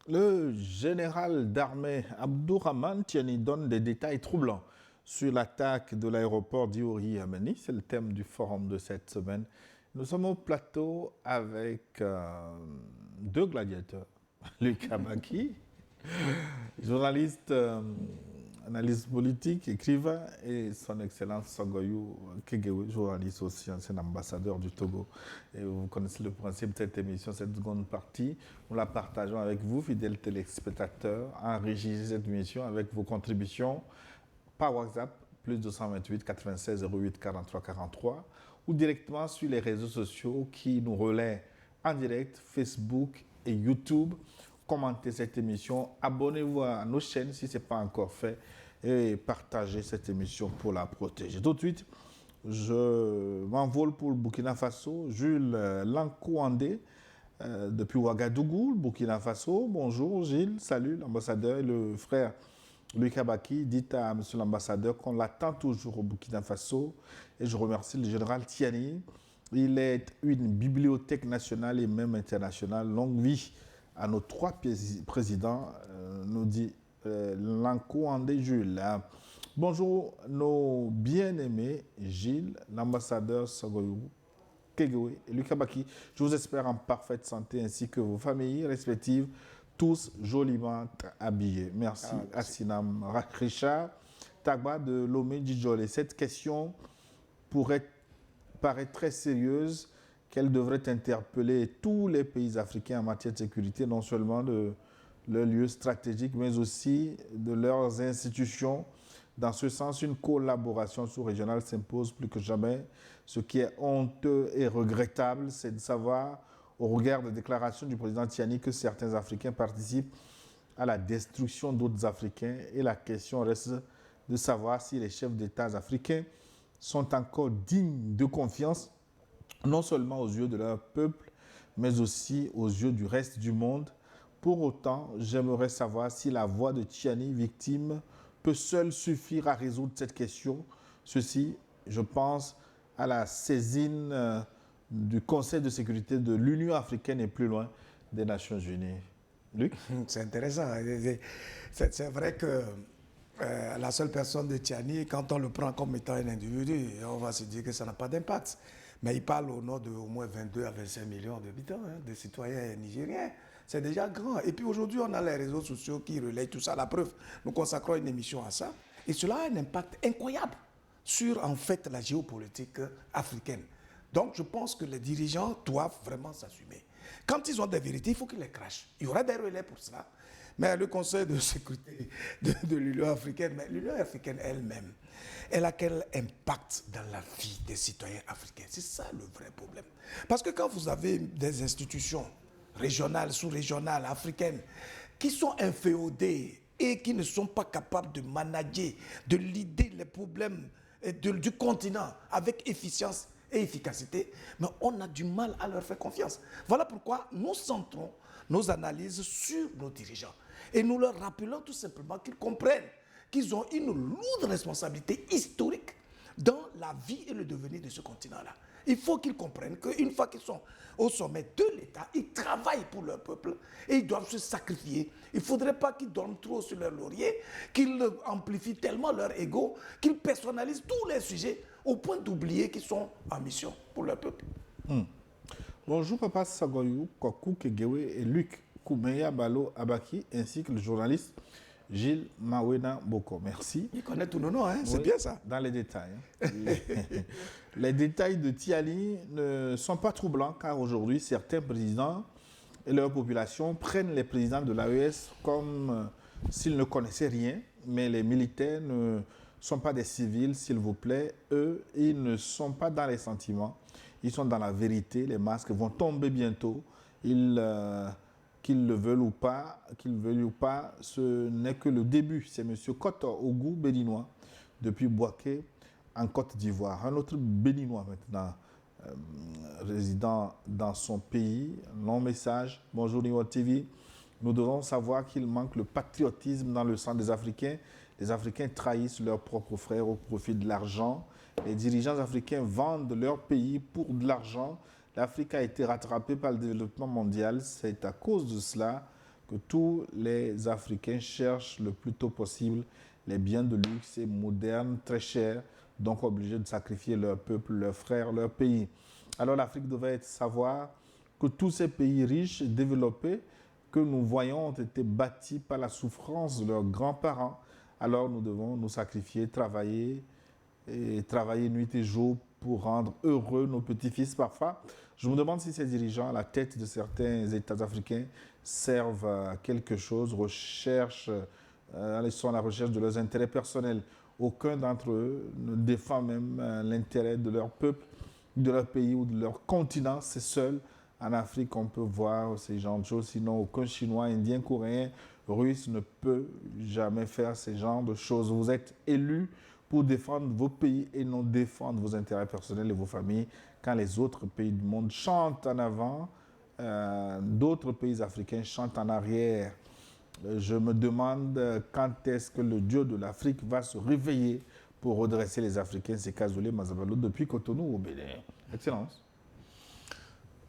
Le général d'armée Abdourahmane Tiani donne des détails troublants sur l'attaque de l'aéroport d'Iori à Yameni. C'est le thème du forum de cette semaine. Nous sommes au plateau avec deux gladiateurs. Lucas Baki, journaliste, analyste politique, écrivain, et son Excellence Sangoyou Kegewe, journaliste aussi, ancien ambassadeur du Togo. Et vous connaissez le principe de cette émission, cette seconde partie. Nous la partageons avec vous, fidèles téléspectateurs. Enrichissez cette émission avec vos contributions par WhatsApp, plus 228 96 08 43 43, ou directement sur les réseaux sociaux qui nous relaient en direct, Facebook et YouTube. Commentez cette émission, abonnez-vous à nos chaînes si ce n'est pas encore fait et partagez cette émission pour la protéger. Tout de suite, je m'envole pour le Burkina Faso. Jules Lankouandé, depuis Ouagadougou, Burkina Faso. Bonjour Gilles, salut l'ambassadeur et le frère Lucas Baki. Dites à monsieur l'ambassadeur qu'on l'attend toujours au Burkina Faso. Et je remercie le général Tiani. Il est une bibliothèque nationale et même internationale. Longue vie à nos trois présidents, nous dit Lankouandé Jules. Bonjour nos bien-aimés Gilles, l'ambassadeur Sagoyou, Kegewe et Lucas Baki. Je vous espère en parfaite santé ainsi que vos familles respectives, tous joliment habillés. Merci, merci. Assinam Richard Tagba de Lomé Djidjolé. Cette question paraît très sérieuse, qu'elle devrait interpeller tous les pays africains en matière de sécurité, non seulement de leurs lieux stratégiques, mais aussi de leurs institutions. Dans ce sens, une collaboration sous-régionale s'impose plus que jamais. Ce qui est honteux et regrettable, c'est de savoir, au regard des déclarations du président Tiani, que certains Africains participent à la destruction d'autres Africains. Et la question reste de savoir si les chefs d'État africains sont encore dignes de confiance, non seulement aux yeux de leur peuple, mais aussi aux yeux du reste du monde. Pour autant, j'aimerais savoir si la voix de Tiani, victime, peut seule suffire à résoudre cette question. Ceci, je pense à la saisine du Conseil de sécurité de l'Union africaine et plus loin des Nations Unies. Luc? C'est intéressant. C'est vrai que la seule personne de Tiani, quand on le prend comme étant un individu, on va se dire que ça n'a pas d'impact. Mais il parle au nom de au moins 22 à 25 millions d'habitants, de citoyens nigériens. C'est déjà grand. Et puis aujourd'hui, on a les réseaux sociaux qui relayent tout ça. La preuve, nous consacrons une émission à ça. Et cela a un impact incroyable sur, en fait, la géopolitique africaine. Donc, je pense que les dirigeants doivent vraiment s'assumer. Quand ils ont des vérités, il faut qu'ils les crachent. Il y aura des relais pour cela. Mais le Conseil de sécurité de l'Union africaine, mais l'Union africaine elle-même, elle a quel impact dans la vie des citoyens africains? C'est ça le vrai problème. Parce que quand vous avez des institutions régionales, sous-régionales, africaines, qui sont inféodées et qui ne sont pas capables de manager, de leader les problèmes du continent avec efficience et efficacité, mais on a du mal à leur faire confiance. Voilà pourquoi nous centrons nos analyses sur nos dirigeants. Et nous leur rappelons tout simplement qu'ils comprennent qu'ils ont une lourde responsabilité historique dans la vie et le devenir de ce continent-là. Il faut qu'ils comprennent qu'une fois qu'ils sont au sommet de l'État, ils travaillent pour leur peuple et ils doivent se sacrifier. Il ne faudrait pas qu'ils dorment trop sur leur laurier, qu'ils amplifient tellement leur ego, qu'ils personnalisent tous les sujets au point d'oublier qu'ils sont en mission pour leur peuple. Bonjour Papa Sagoyou, Kokou Kegewe et Luc Koumeya Balo Abaki, ainsi que le journaliste Gilles Mawena Boko. Merci. Il connaît tous nos noms, hein? C'est Oui, bien ça. Dans les détails. Les détails de Tiani ne sont pas troublants car aujourd'hui, certains présidents et leur population prennent les présidents de l'AES comme s'ils ne connaissaient rien, mais les militaires ne sont pas des civils, s'il vous plaît. Eux, ils ne sont pas dans les sentiments, ils sont dans la vérité. Les masques vont tomber bientôt. Qu'ils le veulent ou pas, ce n'est que le début. C'est M. Koto Ogou, béninois, depuis Boaké, en Côte d'Ivoire. Un autre béninois maintenant, résident dans son pays. Long message. Bonjour Niwa TV. Nous devons savoir qu'il manque le patriotisme dans le sang des Africains. Les Africains trahissent leurs propres frères au profit de l'argent. Les dirigeants africains vendent leur pays pour de l'argent. L'Afrique a été rattrapée par le développement mondial. C'est à cause de cela que tous les Africains cherchent le plus tôt possible les biens de luxe et modernes, très chers, donc obligés de sacrifier leur peuple, leurs frères, leur pays. Alors l'Afrique devait savoir que tous ces pays riches et développés que nous voyons ont été bâtis par la souffrance de leurs grands-parents. Alors nous devons nous sacrifier, travailler nuit et jour pour rendre heureux nos petits-fils parfois. Je me demande si ces dirigeants à la tête de certains États africains servent à quelque chose, sont à la recherche de leurs intérêts personnels. Aucun d'entre eux ne défend même l'intérêt de leur peuple, de leur pays ou de leur continent. C'est seul en Afrique qu'on peut voir ces genres de choses. Sinon, aucun Chinois, Indien, Coréen, Russe ne peut jamais faire ces genres de choses. Vous êtes élus pour défendre vos pays et non défendre vos intérêts personnels et vos familles. Quand les autres pays du monde chantent en avant, d'autres pays africains chantent en arrière. Je me demande quand est-ce que le Dieu de l'Afrique va se réveiller pour redresser les Africains. C'est Cazoulé Mazabalo depuis Cotonou au Bénin. Excellence.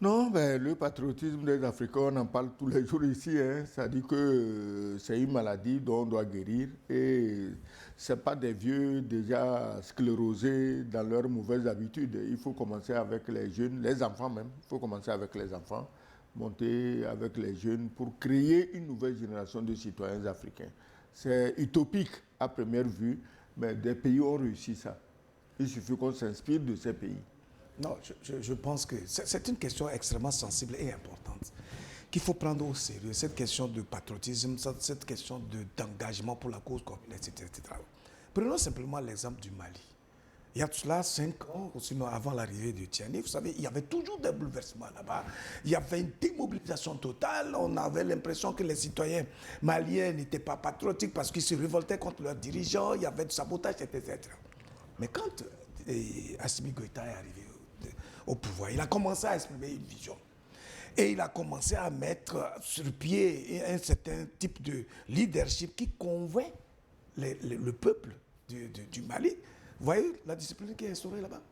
Non, ben, le patriotisme des Africains, on en parle tous les jours ici. Ça dit que c'est une maladie dont on doit guérir. Et ce n'est pas des vieux déjà sclérosés dans leurs mauvaises habitudes. Il faut commencer avec les jeunes, les enfants même. Il faut commencer avec les enfants, monter avec les jeunes pour créer une nouvelle génération de citoyens africains. C'est utopique à première vue, mais des pays ont réussi ça. Il suffit qu'on s'inspire de ces pays. Non, je pense que c'est une question extrêmement sensible et importante qu'il faut prendre au sérieux. Cette question de patriotisme, cette question d'engagement pour la cause commune, etc., etc. Prenons simplement l'exemple du Mali. Il y a tout cela 5 ans, sinon avant l'arrivée de Tiani, vous savez, il y avait toujours des bouleversements là-bas. Il y avait une démobilisation totale. On avait l'impression que les citoyens maliens n'étaient pas patriotiques parce qu'ils se révoltaient contre leurs dirigeants. Il y avait du sabotage, etc. Mais quand Assimi Goïta est arrivé au pouvoir, il a commencé à exprimer une vision. Et il a commencé à mettre sur pied un certain type de leadership qui convainc le peuple du Mali. Vous voyez la discipline qui est instaurée là-bas.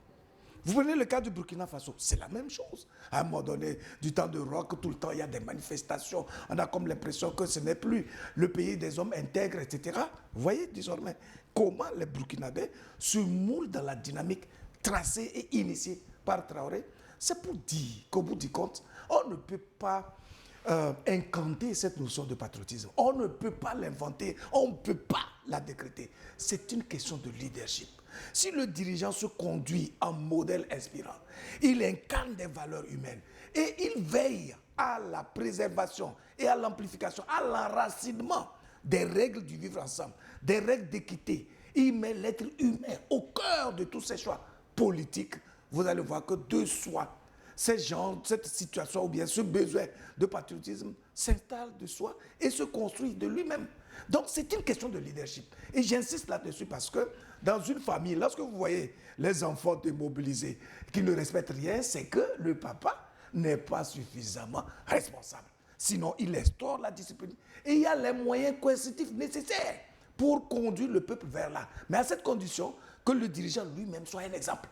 Vous prenez le cas du Burkina Faso, c'est la même chose. À un moment donné, du temps de Roch, tout le temps, il y a des manifestations. On a comme l'impression que ce n'est plus le pays des hommes intègres, etc. Vous voyez désormais comment les Burkinabés se moulent dans la dynamique tracée et initiée par Traoré. C'est pour dire qu'au bout du compte, on ne peut pas incanter cette notion de patriotisme. On ne peut pas l'inventer, on ne peut pas la décréter. C'est une question de leadership. Si le dirigeant se conduit en modèle inspirant, il incarne des valeurs humaines et il veille à la préservation et à l'amplification, à l'enracinement des règles du vivre ensemble, des règles d'équité. Il met l'être humain au cœur de tous ses choix politiques. Vous allez voir que de soi, cette situation ou bien ce besoin de patriotisme s'installe de soi et se construit de lui-même. Donc c'est une question de leadership. Et j'insiste là-dessus parce que dans une famille, lorsque vous voyez les enfants démobilisés qui ne respectent rien, c'est que le papa n'est pas suffisamment responsable. Sinon, il instaure la discipline. Et il y a les moyens coercitifs nécessaires pour conduire le peuple vers là. Mais à cette condition, que le dirigeant lui-même soit un exemple.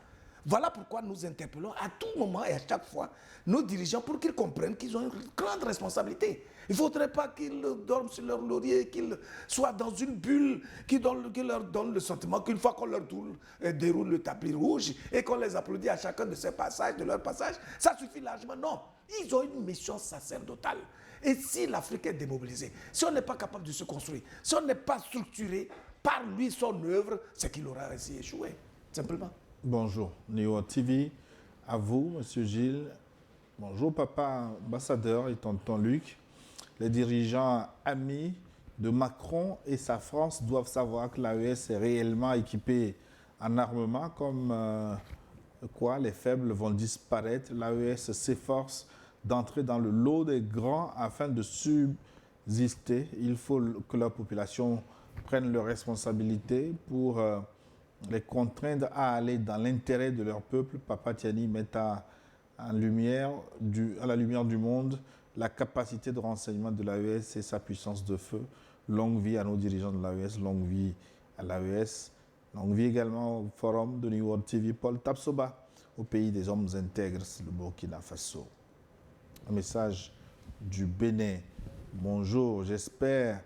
Voilà pourquoi nous interpellons à tout moment et à chaque fois nos dirigeants pour qu'ils comprennent qu'ils ont une grande responsabilité. Il ne faudrait pas qu'ils dorment sur leur laurier, qu'ils soient dans une bulle qui leur donne le sentiment qu'une fois qu'on leur déroule le tapis rouge et qu'on les applaudit à chacun de ces passages, de leur passage, ça suffit largement. Non, ils ont une mission sacerdotale. Et si l'Afrique est démobilisée, si on n'est pas capable de se construire, si on n'est pas structuré par lui, son œuvre, c'est qu'il aura ainsi échoué, simplement. Bonjour, Néo TV, à vous, Monsieur Gilles. Bonjour, papa ambassadeur et tonton Luc. Les dirigeants amis de Macron et sa France doivent savoir que l'AES est réellement équipée en armement, comme quoi les faibles vont disparaître. L'AES s'efforce d'entrer dans le lot des grands afin de subsister. Il faut que la population prenne leurs responsabilités pour les contraindre à aller dans l'intérêt de leur peuple. Papa Tiani met à la lumière du monde la capacité de renseignement de l'AES et sa puissance de feu. Longue vie à nos dirigeants de l'AES, longue vie à l'AES, longue vie également au forum de New World TV. Paul Tapsoba, au pays des hommes intègres, le Burkina Faso. Un message du Bénin. Bonjour, j'espère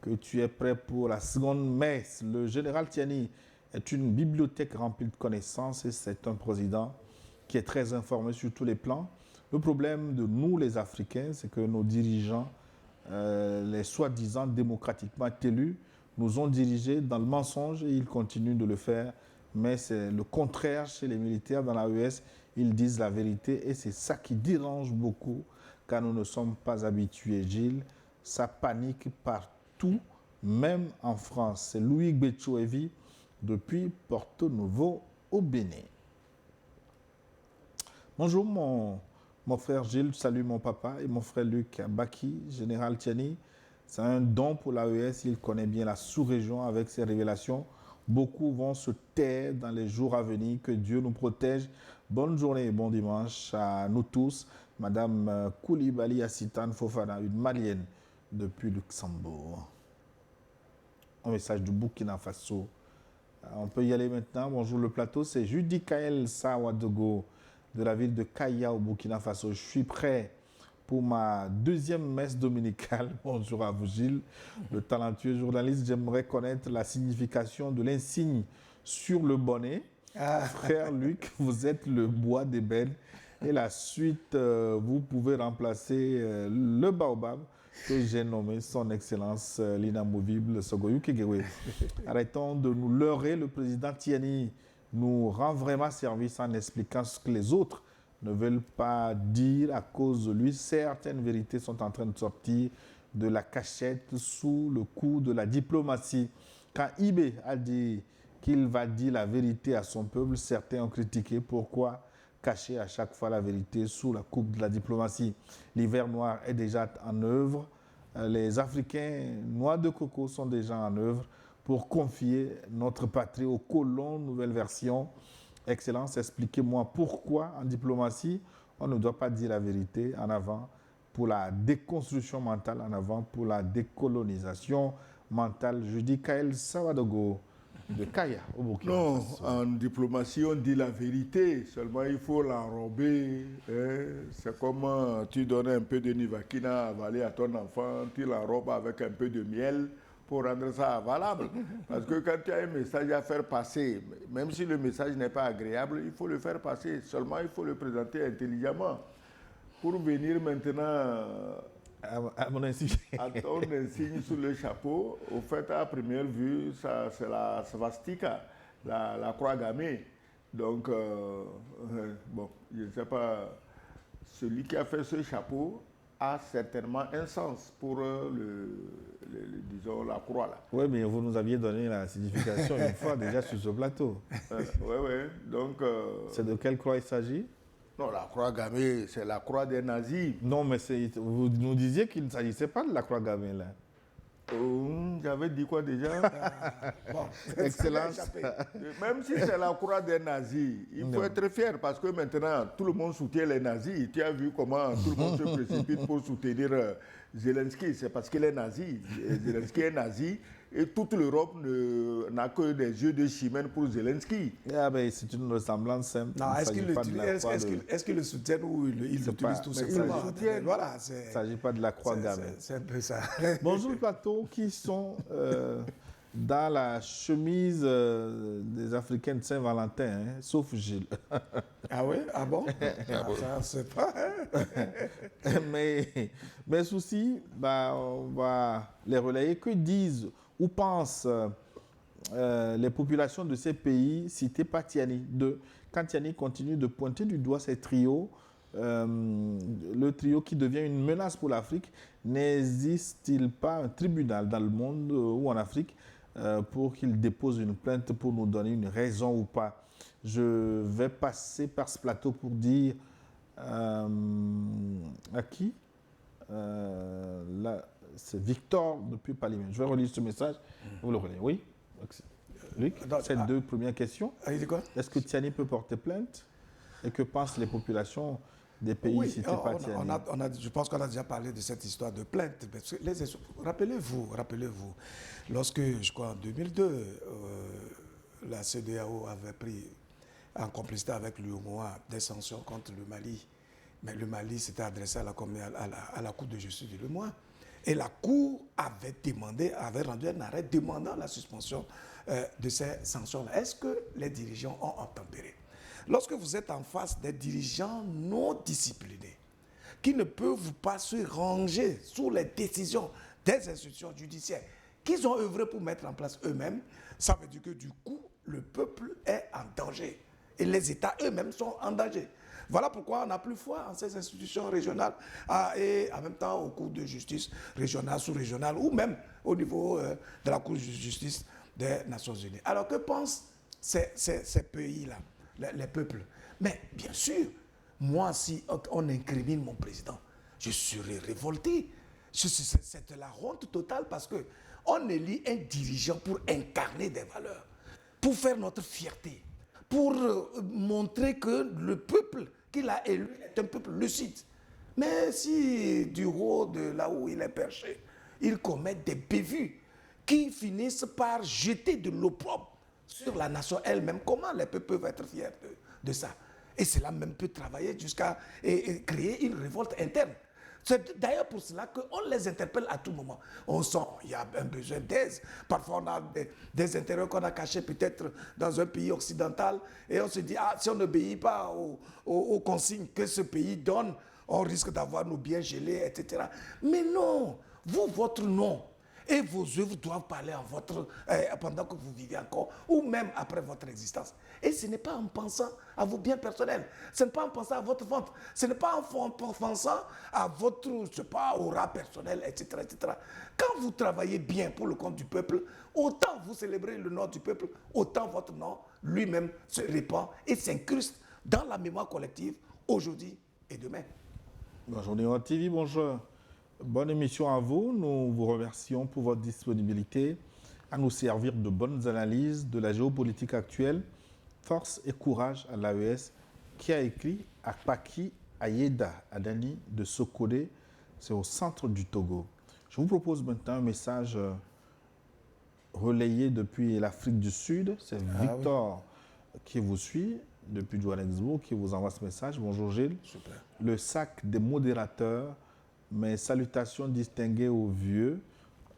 que tu es prêt pour la seconde messe. Le général Tiani est une bibliothèque remplie de connaissances et c'est un président qui est très informé sur tous les plans. Le problème de nous, les Africains, c'est que nos dirigeants, les soi-disant démocratiquement élus, nous ont dirigés dans le mensonge et ils continuent de le faire. Mais c'est le contraire chez les militaires dans l'AES. Ils disent la vérité et c'est ça qui dérange beaucoup car nous ne sommes pas habitués, Gilles. Ça panique partout, même en France. C'est Louis Betchoevi depuis Porto Novo au Bénin. Bonjour mon frère Gilles, salut mon papa et mon frère Luc Baki, général Tiani. C'est un don pour l'AES, il connaît bien la sous-région avec ses révélations. Beaucoup vont se taire dans les jours à venir, que Dieu nous protège. Bonne journée et bon dimanche à nous tous. Madame Koulibaly Assitane Fofana, une malienne depuis Luxembourg. Un message du Burkina Faso. On peut y aller maintenant. Bonjour le plateau, c'est Judy Kael Sawadogo de la ville de Kaya au Burkina Faso. Je suis prêt pour ma deuxième messe dominicale. Bonjour à vous Gilles, le talentueux journaliste. J'aimerais connaître la signification de l'insigne sur le bonnet. Frère Luc, vous êtes le bois d'ébène. Et la suite, vous pouvez remplacer le baobab que j'ai nommé son excellence l'inamovible Sogoyou Kegewé. Arrêtons de nous leurrer. Le président Tiani nous rend vraiment service en expliquant ce que les autres ne veulent pas dire à cause de lui. Certaines vérités sont en train de sortir de la cachette sous le coup de la diplomatie. Quand Ibé a dit qu'il va dire la vérité à son peuple, certains ont critiqué pourquoi cacher à chaque fois la vérité sous la coupe de la diplomatie. L'hiver noir est déjà en œuvre. Les Africains noix de coco sont déjà en œuvre pour confier notre patrie aux colons. Nouvelle version. Excellence, expliquez-moi pourquoi en diplomatie, on ne doit pas dire la vérité. En avant pour la déconstruction mentale, en avant pour la décolonisation mentale. Je dis Kael Sawadogo de Kaya au Burkina Faso. Non, en diplomatie, on dit la vérité, seulement il faut l'enrober. C'est comme tu donnes un peu de nivakina à avaler à ton enfant, tu l'enrobes avec un peu de miel pour rendre ça valable. Parce que quand tu as un message à faire passer, même si le message n'est pas agréable, il faut le faire passer. Seulement, il faut le présenter intelligemment. Pour venir maintenant à mon insigne. à ton insigne sur le chapeau, au fait, à première vue, c'est la svastika, la croix gammée. Donc, bon, je ne sais pas, celui qui a fait ce chapeau a certainement un sens pour disons, la croix là. Oui, mais vous nous aviez donné la signification une fois déjà sur ce plateau. Oui. Donc. C'est de quelle croix il s'agit? Non, la croix gammée, c'est la croix des nazis. Non, mais vous nous disiez qu'il ne s'agissait pas de la croix gammée là. J'avais dit quoi déjà? Bon, Excellence. Même si c'est la croix des nazis, il faut être fier parce que maintenant tout le monde soutient les nazis. Tu as vu comment tout le monde se précipite pour soutenir Zelensky. C'est parce qu'il est nazi. Zelensky est nazi et toute l'Europe n'a que des yeux de chimène pour Zelensky. Ah, ben, c'est une ressemblance simple. Non, est-ce qu'ils le soutiennent ou ils l'utilisent tout simplement? Voilà, il ne s'agit pas de la croix gammée. C'est un peu ça. Bonjour le plateau, qui sont dans la chemise des Africains de Saint-Valentin, hein, sauf Gilles. Ah oui? Ah bon? Ça, c'est pas... Mais mes soucis, bah, on va les relayer. Que disent ou pensent les populations de ces pays cités par Tiani? Quand Tiani continue de pointer du doigt ces trios, le trio qui devient une menace pour l'Afrique, n'existe-t-il pas un tribunal dans le monde ou en Afrique pour qu'il dépose une plainte pour nous donner une raison ou pas? Je vais passer par ce plateau pour dire à qui là, c'est Victor depuis Palimé. Je vais relire ce message. Vous le relayez. Oui, Luc, ces deux premières questions. Il dit quoi? Est-ce que Tiani peut porter plainte? Et que pensent les populations des pays cités par Tiani? Je pense qu'on a déjà parlé de cette histoire de plainte. Rappelez-vous, lorsque, je crois, en 2002, la CEDEAO avait pris en complicité avec l'UEMOA des sanctions contre le Mali. Mais le Mali s'était adressé à la Cour de justice de l'UEMOA. Et la Cour avait rendu un arrêt demandant la suspension de ces sanctions-là. Est-ce que les dirigeants ont obtempéré? Lorsque vous êtes en face des dirigeants non disciplinés, qui ne peuvent pas se ranger sous les décisions des institutions judiciaires qu'ils ont œuvré pour mettre en place eux-mêmes, ça veut dire que du coup, le peuple est en danger. Et les États eux-mêmes sont en danger. Voilà pourquoi on n'a plus foi en ces institutions régionales et en même temps aux cours de justice régionales, sous-régionales ou même au niveau de la Cour de justice des Nations Unies. Alors que pensent ces pays-là, les peuples? Mais bien sûr, moi, si on incrimine mon président, je serai révolté. C'est la honte totale parce qu'on élit un dirigeant pour incarner des valeurs, pour faire notre fierté, pour montrer que le peuple qu'il a élu est un peuple lucide. Mais si du haut de là où il est perché, il commet des bévues qui finissent par jeter de l'opprobre sur la nation elle-même, comment les peuples peuvent être fiers de ça? Et cela même peut travailler jusqu'à créer une révolte interne. C'est d'ailleurs pour cela qu'on les interpelle à tout moment. On sent qu'il y a un besoin d'aide. Parfois, on a des intérêts qu'on a cachés peut-être dans un pays occidental. Et on se dit, si on n'obéit pas aux consignes que ce pays donne, on risque d'avoir nos biens gelés, etc. Mais non, votre nom et vos œuvres doivent parler pendant que vous vivez encore ou même après votre existence. Et ce n'est pas en pensant à vos biens personnels, ce n'est pas en pensant à votre vente, ce n'est pas en pensant à votre, aura personnel, etc., etc. Quand vous travaillez bien pour le compte du peuple, autant vous célébrez le nom du peuple, autant votre nom lui-même se répand et s'incruste dans la mémoire collective aujourd'hui et demain. Bonjour Néo TV, bonjour. Bonne émission à vous. Nous vous remercions pour votre disponibilité à nous servir de bonnes analyses de la géopolitique actuelle. Force et courage à l'AES qui a écrit Akpaki Ayeda Adani de Sokodé. C'est au centre du Togo. Je vous propose maintenant un message relayé depuis l'Afrique du Sud. C'est Victor qui vous suit depuis Johannesburg qui vous envoie ce message. Bonjour Gilles. Super. Le sac des modérateurs. Mes salutations distinguées aux vieux,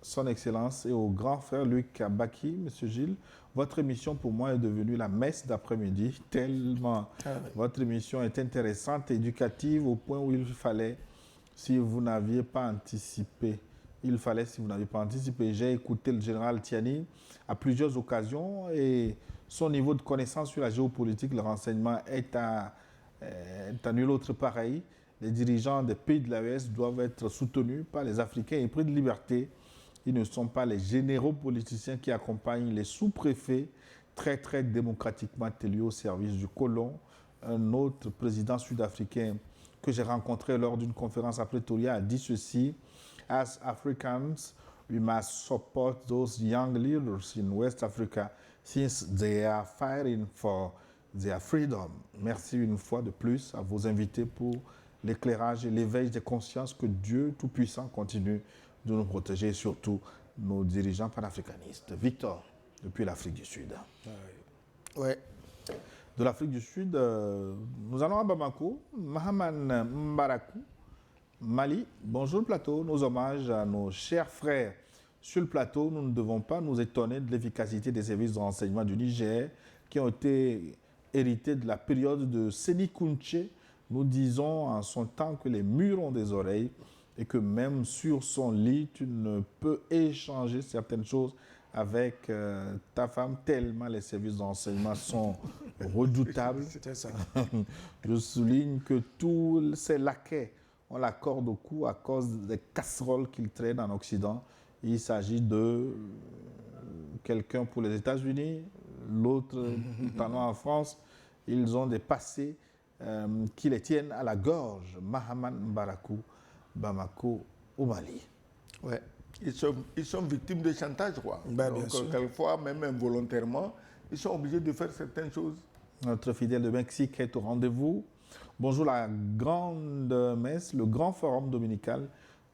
son Excellence, et au grand frère Luc Baki, Monsieur Gilles. Votre émission, pour moi, est devenue la messe d'après-midi, tellement votre émission est intéressante, éducative, au point où il fallait, si vous n'aviez pas anticipé, J'ai écouté le général Tiani à plusieurs occasions et son niveau de connaissance sur la géopolitique, le renseignement est à nul autre pareil. Les dirigeants des pays de l'AES doivent être soutenus par les Africains épris de liberté. Ils ne sont pas les généraux politiciens qui accompagnent les sous-préfets très, très démocratiquement élus au service du colon. Un autre président sud-africain que j'ai rencontré lors d'une conférence à Pretoria a dit ceci: As Africans, we must support those young leaders in West Africa since they are fighting for their freedom. Merci une fois de plus à vos invités pour l'éclairage et l'éveil des consciences. Que Dieu Tout-Puissant continue de nous protéger et surtout nos dirigeants panafricanistes. Victor, depuis l'Afrique du Sud. Ouais. De l'Afrique du Sud, nous allons à Bamako. Mahaman Mbarakou, Mali. Bonjour le plateau. Nos hommages à nos chers frères sur le plateau. Nous ne devons pas nous étonner de l'efficacité des services de renseignement du Niger qui ont été hérités de la période de Séni Kountché. Nous disons en son temps que les murs ont des oreilles et que même sur son lit, tu ne peux échanger certaines choses avec ta femme, tellement les services d'enseignement sont redoutables. C'était ça. Je souligne que tous ces laquais ont la corde au cou à cause des casseroles qu'ils traînent en Occident. Il s'agit de quelqu'un pour les États-Unis, l'autre, notamment en France. Ils ont des passés qui les tiennent à la gorge. Mahaman Mbarakou, Bamako, au Mali. Ouais. Ils sont victimes de chantage, quoi. Ben, donc, bien sûr. quelquefois, même involontairement, ils sont obligés de faire certaines choses. Notre fidèle de Mexique est au rendez-vous. Bonjour la grande messe, le grand forum dominical.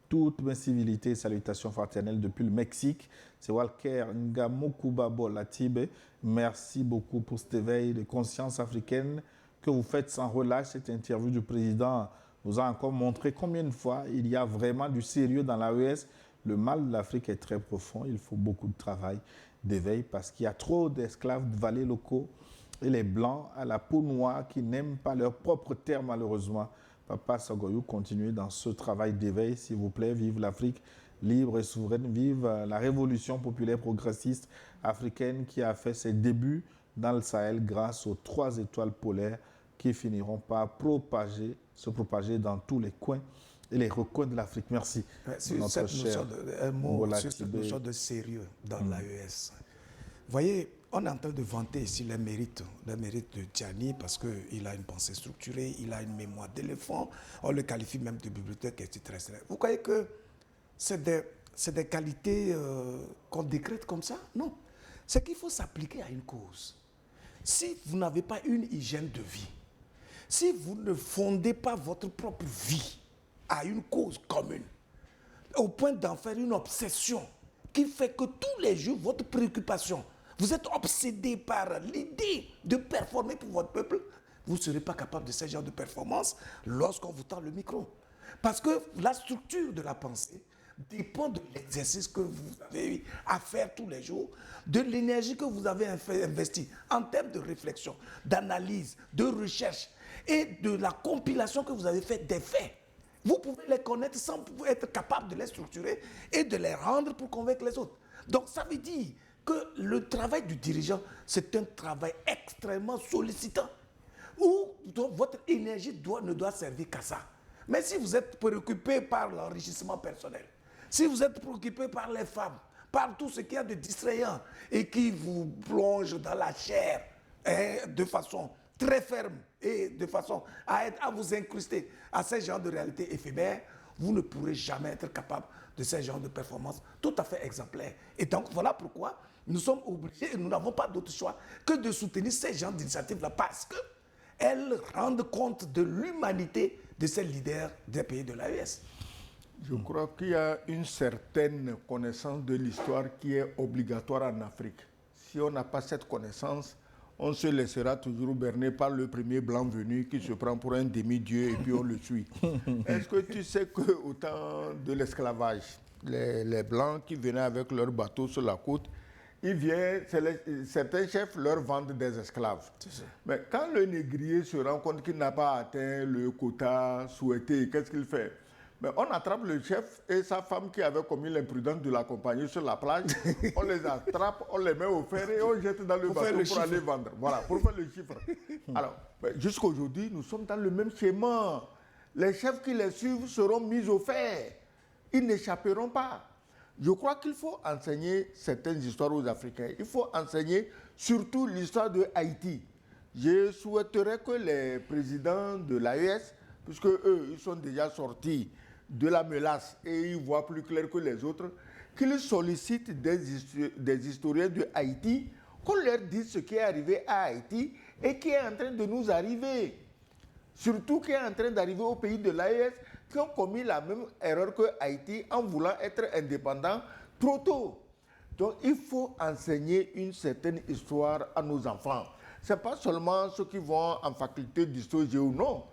Toutes mes civilités et salutations fraternelles depuis le Mexique. C'est Walker Ngamokuba Bolatibe. Merci beaucoup pour cet éveil de conscience africaine que vous faites sans relâche. Cette interview du président nous a encore montré combien de fois il y a vraiment du sérieux dans l'AES, le mal de l'Afrique est très profond. Il faut beaucoup de travail, d'éveil, parce qu'il y a trop d'esclaves de vallées locaux et les Blancs à la peau noire qui n'aiment pas leur propre terre, malheureusement. Papa Sagoyou, continuez dans ce travail d'éveil, s'il vous plaît. Vive l'Afrique libre et souveraine. Vive la révolution populaire progressiste africaine qui a fait ses débuts dans le Sahel grâce aux 3 étoiles polaires qui finiront par se propager dans tous les coins et les recoins de l'Afrique. Merci. Sur un mot sur cette notion de sérieux dans l'AES. Vous voyez, on est en train de vanter ici les mérites de Tiani parce qu'il a une pensée structurée, il a une mémoire d'éléphant, on le qualifie même de bibliothèque extraterrestre. Vous croyez que c'est des qualités qu'on décrète comme ça? Non. C'est qu'il faut s'appliquer à une cause. Si vous n'avez pas une hygiène de vie, si vous ne fondez pas votre propre vie à une cause commune, au point d'en faire une obsession qui fait que tous les jours, votre préoccupation, vous êtes obsédé par l'idée de performer pour votre peuple, vous ne serez pas capable de ce genre de performance lorsqu'on vous tend le micro. Parce que la structure de la pensée dépend de l'exercice que vous avez eu à faire tous les jours, de l'énergie que vous avez investie en termes de réflexion, d'analyse, de recherche et de la compilation que vous avez faite des faits. Vous pouvez les connaître sans être capable de les structurer et de les rendre pour convaincre les autres. Donc ça veut dire que le travail du dirigeant, c'est un travail extrêmement sollicitant, où votre énergie ne doit servir qu'à ça. Mais si vous êtes préoccupé par l'enrichissement personnel, si vous êtes préoccupé par les femmes, par tout ce qu'il y a de distrayant et qui vous plonge dans la chair de façon très ferme et de façon à vous incruster à ce genre de réalité éphémère, vous ne pourrez jamais être capable de ce genre de performance tout à fait exemplaire. Et donc voilà pourquoi nous sommes obligés et nous n'avons pas d'autre choix que de soutenir ces genres d'initiatives-là parce qu'elles rendent compte de l'humanité de ces leaders des pays de l'AES. Je crois qu'il y a une certaine connaissance de l'histoire qui est obligatoire en Afrique. Si on n'a pas cette connaissance, on se laissera toujours berner par le premier blanc venu qui se prend pour un demi-dieu et puis on le suit. Est-ce que tu sais qu'au temps de l'esclavage, les blancs qui venaient avec leurs bateaux sur la côte, ils viennent, certains chefs leur vendent des esclaves. Mais quand le négrier se rend compte qu'il n'a pas atteint le quota souhaité, qu'est-ce qu'il fait? Mais on attrape le chef et sa femme qui avait commis l'imprudence de l'accompagner sur la plage. On les attrape, on les met au fer et on jette dans le bateau pour aller vendre. Voilà, pour faire le chiffre. Alors, jusqu'à aujourd'hui, nous sommes dans le même schéma. Les chefs qui les suivent seront mis au fer. Ils n'échapperont pas. Je crois qu'il faut enseigner certaines histoires aux Africains. Il faut enseigner surtout l'histoire de Haïti. Je souhaiterais que les présidents de l'AES, puisque eux, ils sont déjà sortis de la mélasse et ils voient plus clair que les autres, qu'ils sollicitent des historiens de Haïti, qu'on leur dise ce qui est arrivé à Haïti et qui est en train de nous arriver. Surtout qui est en train d'arriver au pays de l'AES, qui ont commis la même erreur que Haïti en voulant être indépendants trop tôt. Donc il faut enseigner une certaine histoire à nos enfants. Ce n'est pas seulement ceux qui vont en faculté d'histoire géo, non.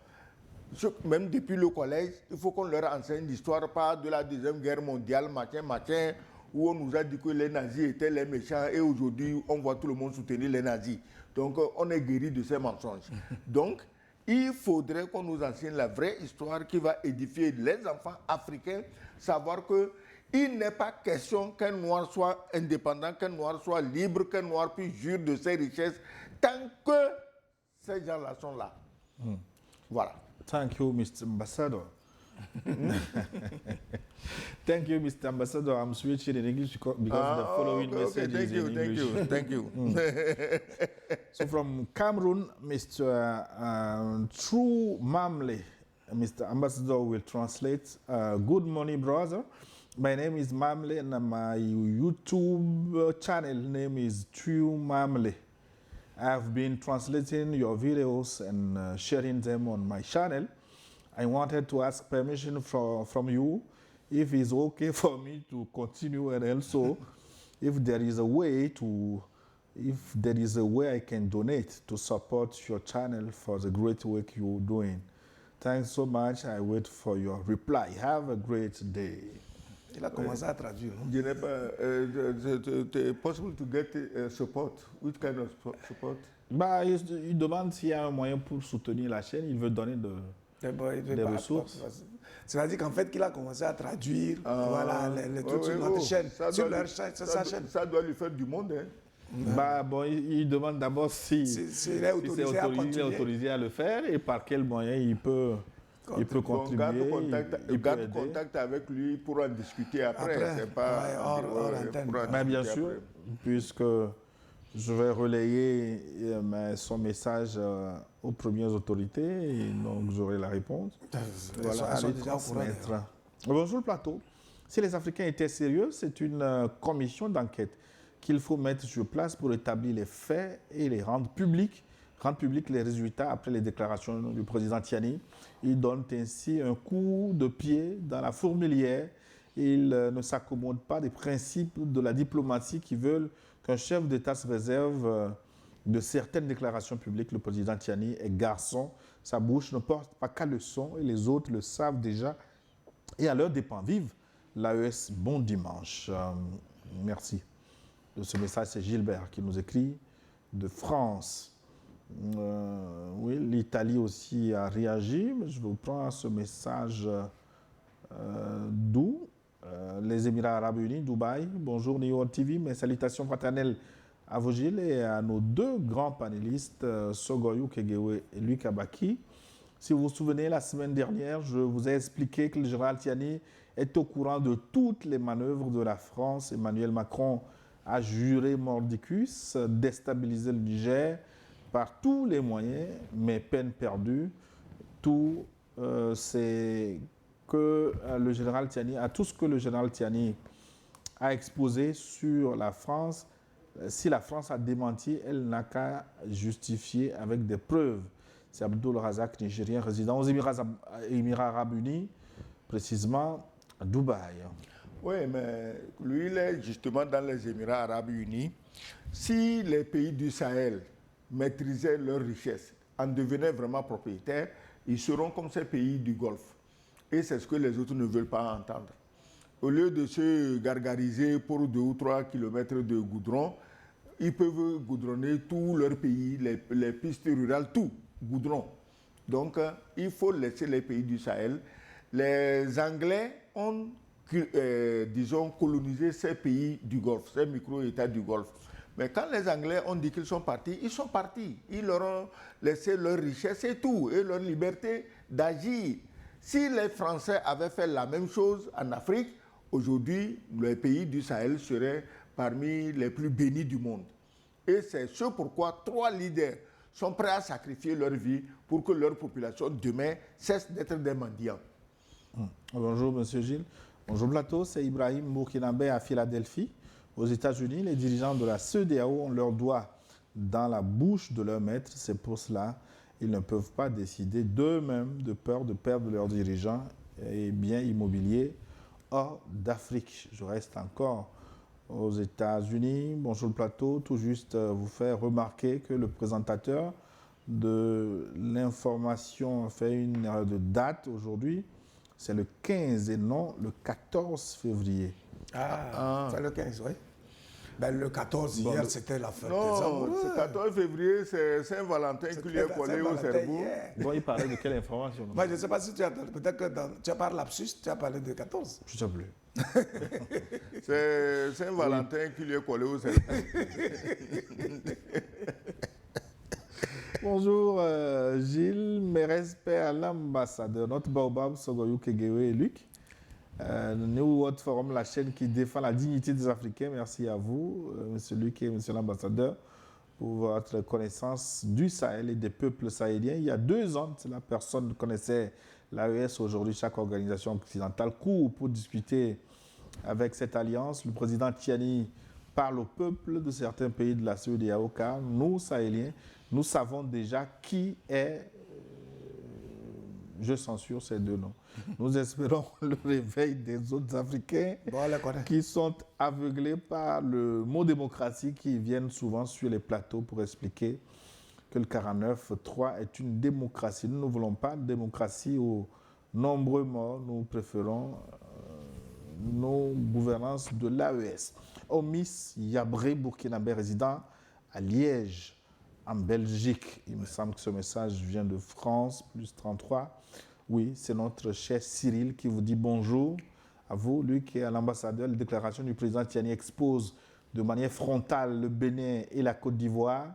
Même depuis le collège, il faut qu'on leur enseigne l'histoire, pas de la Deuxième Guerre mondiale, machin, où on nous a dit que les nazis étaient les méchants et aujourd'hui, on voit tout le monde soutenir les nazis. Donc, on est guéri de ces mensonges. Donc, il faudrait qu'on nous enseigne la vraie histoire qui va édifier les enfants africains, savoir qu'il n'est pas question qu'un noir soit indépendant, qu'un noir soit libre, qu'un noir puisse jouir de ses richesses, tant que ces gens-là sont là. Voilà. Thank you, Mr. Ambassador. Thank you, Mr. Ambassador. I'm switching in English because the following message is in English. Thank you. So from Cameroon, Mr. True Mamle, Mr. Ambassador will translate. Good morning, brother. My name is Mamle and my YouTube channel name is True Mamle. I've been translating your videos and sharing them on my channel. I wanted to ask permission from you if it's okay for me to continue, and also if there is a way I can donate to support your channel for the great work you're doing. Thanks so much. I wait for your reply. Have a great day. Il a commencé à traduire. Non? Je n'ai pas. It's possible to get support. Which kind of support? Bah, il demande s'il y a un moyen pour soutenir la chaîne. Il veut donner des ressources. C'est-à-dire qu'en fait, qu'il a commencé à traduire voilà, les trucs sur notre chaîne, sur leur chaîne, c'est sa chaîne. Ça doit lui faire du monde. Hein. Bah, bon, il demande d'abord s'il est autorisé à le faire et par quel moyen il peut contribuer. Il garde contact avec lui pour en discuter après. C'est pas hors antenne. Mais bien sûr, puisque je vais relayer son message aux premières autorités et donc j'aurai la réponse. Voilà, allez transmettre. Bonjour le plateau. Si les Africains étaient sérieux, c'est une commission d'enquête qu'il faut mettre sur place pour établir les faits et les rendre publics les résultats après les déclarations du président Tiani. Il donne ainsi un coup de pied dans la fourmilière. Il ne s'accommode pas des principes de la diplomatie qui veulent qu'un chef d'État se réserve de certaines déclarations publiques. Le président Tiani est garçon, sa bouche ne porte pas qu'à leçon et les autres le savent déjà. Et à leur dépend. Vive l'AES, bon dimanche. Merci. De ce message, c'est Gilbert qui nous écrit de France. Oui, l'Italie aussi a réagi, mais je vous prends ce message d'où les Émirats Arabes Unis, Dubaï. Bonjour Neo TV, mes salutations fraternelles à vous Gilles et à nos deux grands panélistes, Sogoyou Kegewe et Luc Abaki. Si vous vous souvenez, la semaine dernière, je vous ai expliqué que le général Tiani est au courant de toutes les manœuvres de la France. Emmanuel Macron a juré mordicus, déstabiliser le Niger par tous les moyens, mais peine perdue. Tout c'est que le général Tiani, à tout ce que le général Tiani a exposé sur la France, si la France a démenti, elle n'a qu'à justifier avec des preuves. C'est Abdul Razak, nigérien, résident aux Émirats Arabes Unis, précisément à Dubaï. Oui, mais lui, il est justement dans les Émirats Arabes Unis. Si les pays du Sahel maîtrisaient leurs richesses, en devenaient vraiment propriétaires, ils seront comme ces pays du Golfe. Et c'est ce que les autres ne veulent pas entendre. Au lieu de se gargariser pour 2 ou 3 kilomètres de goudron, ils peuvent goudronner tout leur pays, les pistes rurales, tout, goudron. Donc, il faut laisser les pays du Sahel. Les Anglais ont, disons, colonisé ces pays du Golfe, ces micro-États du Golfe. Mais quand les Anglais ont dit qu'ils sont partis, ils sont partis. Ils leur ont laissé leur richesse et tout, et leur liberté d'agir. Si les Français avaient fait la même chose en Afrique, aujourd'hui, les pays du Sahel seraient parmi les plus bénis du monde. Et c'est ce pourquoi 3 leaders sont prêts à sacrifier leur vie pour que leur population demain cesse d'être des mendiants. Bonjour, M. Gilles. Bonjour, plateau. C'est Ibrahim Bourkinabé à Philadelphie. Aux États-Unis, les dirigeants de la CEDEAO ont leur doigt dans la bouche de leur maître. C'est pour cela qu'ils ne peuvent pas décider d'eux-mêmes de peur de perdre leurs dirigeants et biens immobiliers hors d'Afrique. Je reste encore aux États-Unis. Bonjour le plateau. Tout juste vous faire remarquer que le présentateur de l'information a fait une erreur de date aujourd'hui. C'est le 15 et non le 14 février. C'est le 15, oui. Ben, le 14, hier, c'était la fête des Non, amoureux. le 14 février, c'est Saint-Valentin qui lui est collé au cerveau. Bon, il parlait de quelle information? Moi, je ne sais pas si tu as... Peut-être que tu as parlé lapsus, tu as parlé de 14. Je ne sais plus. C'est Saint-Valentin qui lui est collé au cerveau. Bonjour Gilles, mes respects à l'ambassadeur, notre baobab Sogoyou Kegewe et Luc. New World Forum, la chaîne qui défend la dignité des Africains. Merci à vous, M. Luc et M. l'ambassadeur, pour votre connaissance du Sahel et des peuples sahéliens. Il y a 2 ans, la personne ne connaissait l'AES. Aujourd'hui, chaque organisation occidentale court pour discuter avec cette alliance. Le président Tiani parle au peuple de certains pays de la CEDEAO, car nous, Sahéliens, nous savons déjà qui est... Je censure ces 2 noms. Nous espérons le réveil des autres Africains qui sont aveuglés par le mot démocratie, qui viennent souvent sur les plateaux pour expliquer que le 49.3 est une démocratie. Nous ne voulons pas de démocratie aux nombreux morts. Nous préférons nos gouvernances de l'AES. Omis Yabré, burkinabé résident à Liège, en Belgique. Il me semble que ce message vient de France, plus 33. Oui, c'est notre cher Cyril qui vous dit bonjour à vous. Lui qui est à l'ambassadeur, la déclaration du président Tiani expose de manière frontale le Bénin et la Côte d'Ivoire.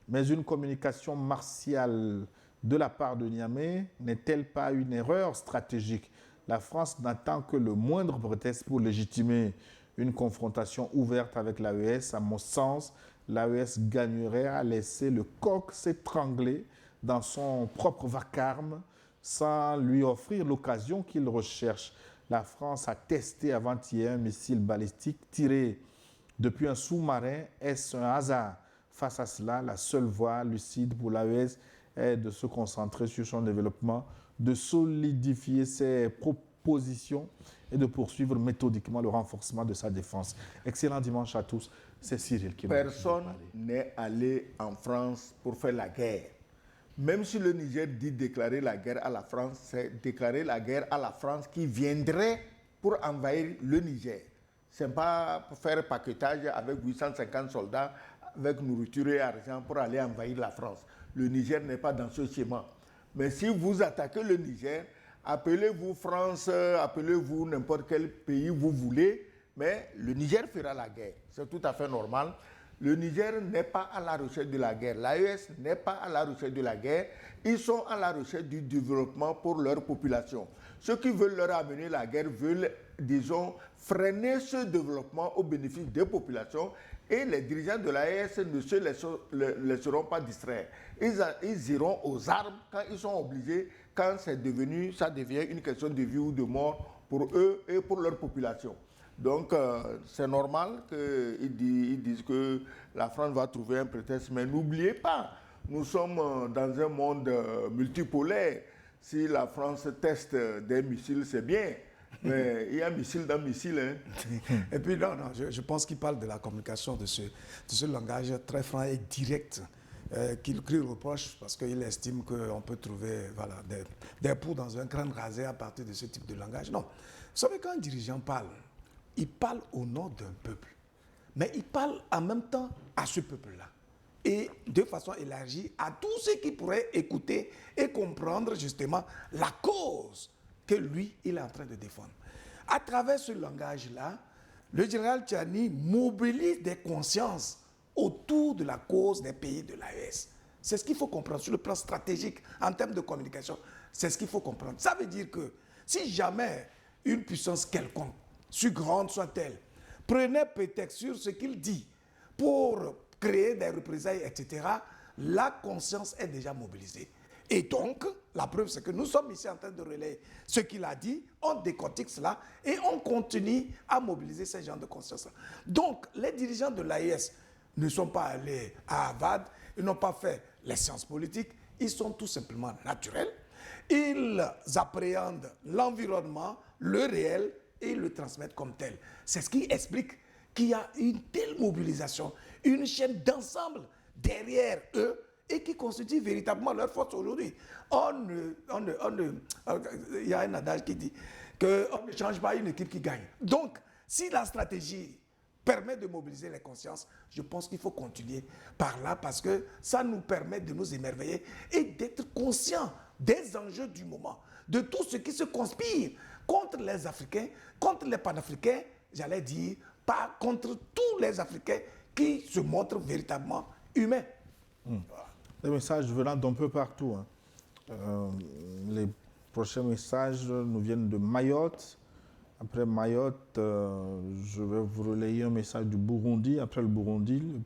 Mais une communication martiale de la part de Niamey n'est-elle pas une erreur stratégique? La France n'attend que le moindre prétexte pour légitimer une confrontation ouverte avec l'AES. À mon sens, l'AES gagnerait à laisser le coq s'étrangler dans son propre vacarme sans lui offrir l'occasion qu'il recherche. La France a testé avant-hier un missile balistique tiré depuis un sous-marin. Est-ce un hasard? Face à cela, la seule voie lucide pour l'AES est de se concentrer sur son développement, de solidifier ses propositions et de poursuivre méthodiquement le renforcement de sa défense. Excellent dimanche à tous. C'est Cyril qui Personne n'est allé en France pour faire la guerre. Même si le Niger dit déclarer la guerre à la France, c'est déclarer la guerre à la France qui viendrait pour envahir le Niger. Ce n'est pas pour faire paquetage avec 850 soldats, avec nourriture et argent pour aller envahir la France. Le Niger n'est pas dans ce schéma. Mais si vous attaquez le Niger, appelez-vous France, appelez-vous n'importe quel pays vous voulez, mais le Niger fera la guerre. C'est tout à fait normal. Le Niger n'est pas à la recherche de la guerre. L'AES n'est pas à la recherche de la guerre. Ils sont à la recherche du développement pour leur population. Ceux qui veulent leur amener la guerre veulent, disons, freiner ce développement au bénéfice des populations. Et les dirigeants de l'AES ne se laisseront pas distraire. Ils iront aux armes quand ils sont obligés, quand ça devient une question de vie ou de mort pour eux et pour leur population. Donc, c'est normal qu'ils disent que la France va trouver un prétexte. Mais n'oubliez pas, nous sommes dans un monde multipolaire. Si la France teste des missiles, c'est bien. Mais il y a missile dans missile. Hein. Et puis, non, je pense qu'il parle de la communication, de ce langage très franc et direct qu'il lui reproche parce qu'il estime qu'on peut trouver des poux dans un crâne rasé à partir de ce type de langage. Non. Vous savez, quand un dirigeant parle, il parle au nom d'un peuple. Mais il parle en même temps à ce peuple-là. Et de façon élargie à tous ceux qui pourraient écouter et comprendre justement la cause que lui, il est en train de défendre. À travers ce langage-là, le général Tiani mobilise des consciences autour de la cause des pays de l'AES. C'est ce qu'il faut comprendre sur le plan stratégique, en termes de communication. C'est ce qu'il faut comprendre. Ça veut dire que si jamais une puissance quelconque, si grande soit-elle, prenait prétexte sur ce qu'il dit pour créer des représailles, etc., la conscience est déjà mobilisée. Et donc, la preuve, c'est que nous sommes ici en train de relayer ce qu'il a dit, on décortique cela et on continue à mobiliser ces gens de conscience-là. Donc, les dirigeants de l'AES ne sont pas allés à Harvard, ils n'ont pas fait les sciences politiques, ils sont tout simplement naturels. Ils appréhendent l'environnement, le réel, et ils le transmettent comme tel. C'est ce qui explique qu'il y a une telle mobilisation, une chaîne d'ensemble derrière eux, et qui constitue véritablement leur force aujourd'hui. Il y a un adage qui dit qu'on ne change pas une équipe qui gagne. Donc, si la stratégie permet de mobiliser les consciences, je pense qu'il faut continuer par là parce que ça nous permet de nous émerveiller et d'être conscients des enjeux du moment, de tout ce qui se conspire contre les Africains, contre les panafricains, j'allais dire, pas contre tous les Africains qui se montrent véritablement humains. Des messages venant d'un peu partout. Les prochains messages nous viennent de Mayotte. Après Mayotte, je vais vous relayer un message du Burundi. Après le Burundi, les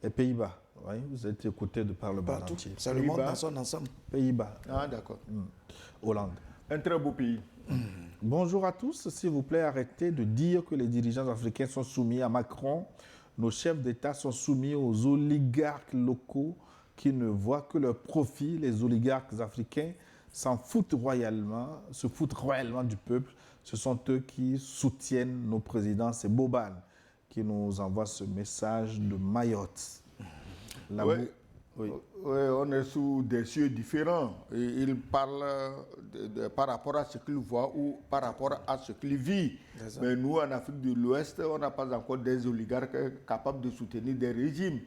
Pays-Bas. Oui, vous êtes écoutés de par le monde entier. C'est le monde dans son ensemble. Pays-Bas. Ah, d'accord. Hollande. Un très beau pays. Bonjour à tous. S'il vous plaît, arrêtez de dire que les dirigeants africains sont soumis à Macron. Nos chefs d'État sont soumis aux oligarques locaux qui ne voient que leur profit. Les oligarques africains se foutent royalement du peuple. Ce sont eux qui soutiennent nos présidents. C'est Boban qui nous envoie ce message de Mayotte. Oui. Oui. On est sous des cieux différents. Et il parle par rapport à ce qu'il voit ou par rapport à ce qu'il vit. Mais nous, en Afrique de l'Ouest, on n'a pas encore des oligarques capables de soutenir des régimes.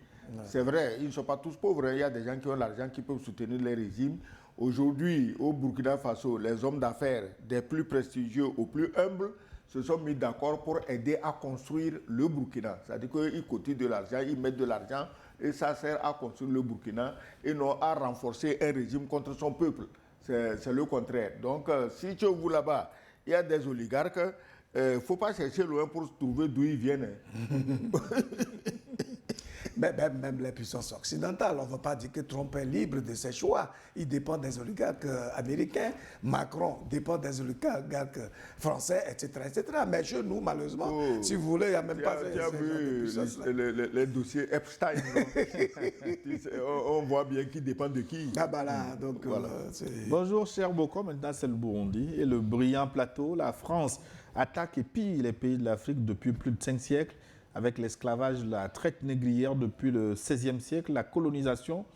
C'est vrai, ils ne sont pas tous pauvres. Il y a des gens qui ont l'argent qui peuvent soutenir les régimes. Aujourd'hui, au Burkina Faso, les hommes d'affaires, des plus prestigieux aux plus humbles, se sont mis d'accord pour aider à construire le Burkina. C'est-à-dire qu'ils cotissent de l'argent, ils mettent de l'argent et ça sert à construire le Burkina et non à renforcer un régime contre son peuple. C'est le contraire. Donc, si tu vous là-bas, il y a des oligarques, il ne faut pas chercher loin pour trouver d'où ils viennent. Mais même les puissances occidentales, on ne va pas dire que Trump est libre de ses choix. Il dépend des oligarques américains. Macron dépend des oligarques français, etc., etc. Mais chez nous, malheureusement, si vous voulez, il n'y a même pas... Tu as vu les dossiers Epstein, on voit bien qui dépend de qui. Ah bah là, donc... Voilà. Bonjour, cher Boko. Maintenant, c'est le Burundi et le brillant plateau. La France attaque et pille les pays de l'Afrique depuis plus de 5 siècles. Avec l'esclavage, la traite négrière depuis le XVIe siècle, la colonisation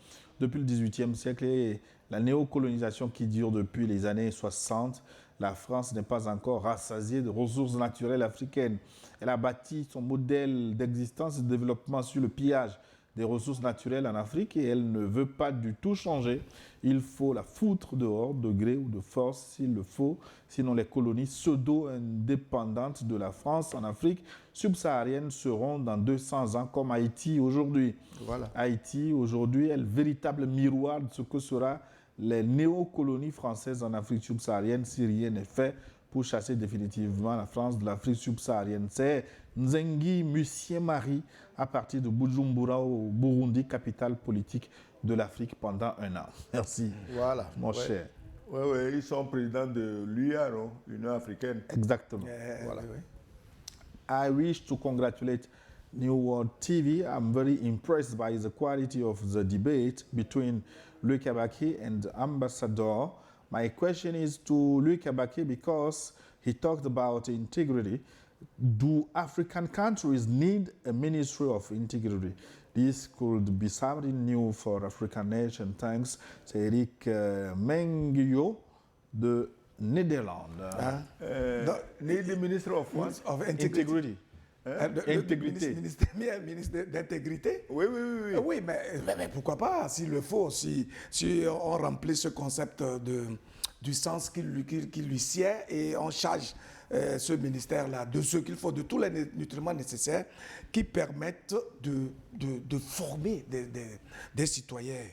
depuis le XVIIIe siècle et la néocolonisation qui dure depuis les années 60. La France n'est pas encore rassasiée de ressources naturelles africaines. Elle a bâti son modèle d'existence et de développement sur le pillage des ressources naturelles en Afrique et elle ne veut pas du tout changer. Il faut la foutre dehors, de gré ou de force, s'il le faut. Sinon, les colonies pseudo-indépendantes de la France en Afrique subsaharienne seront dans 200 ans comme Haïti aujourd'hui. Voilà. Haïti aujourd'hui est le véritable miroir de ce que sera les néocolonies françaises en Afrique subsaharienne si rien n'est fait pour chasser définitivement la France de l'Afrique subsaharienne. C'est Nzengi Mussien Marie à partir de Bujumbura au Burundi, capitale politique de l'Afrique pendant 1 an. Merci, voilà, mon cher. Oui, ils sont présidents de l'UA, l'Union africaine. Exactement. Voilà. I wish to congratulate New World TV. I'm very impressed by the quality of the debate between Louis Kabaki and Ambassador. My question is to Louis Kabaki because he talked about integrity. Do African countries need a ministry of integrity? This could be something new for African nations. Thanks. C'est Eric Mengio de Netherlands. Need the Minister of what? Of Integrity. Intégrité. Ministre d'intégrité. Oui. Oui, mais pourquoi pas, s'il le faut, si on remplit ce concept du sens qui lui sied et on charge ce ministère-là de ce qu'il faut, de tous les nutriments nécessaires qui permettent de former des citoyens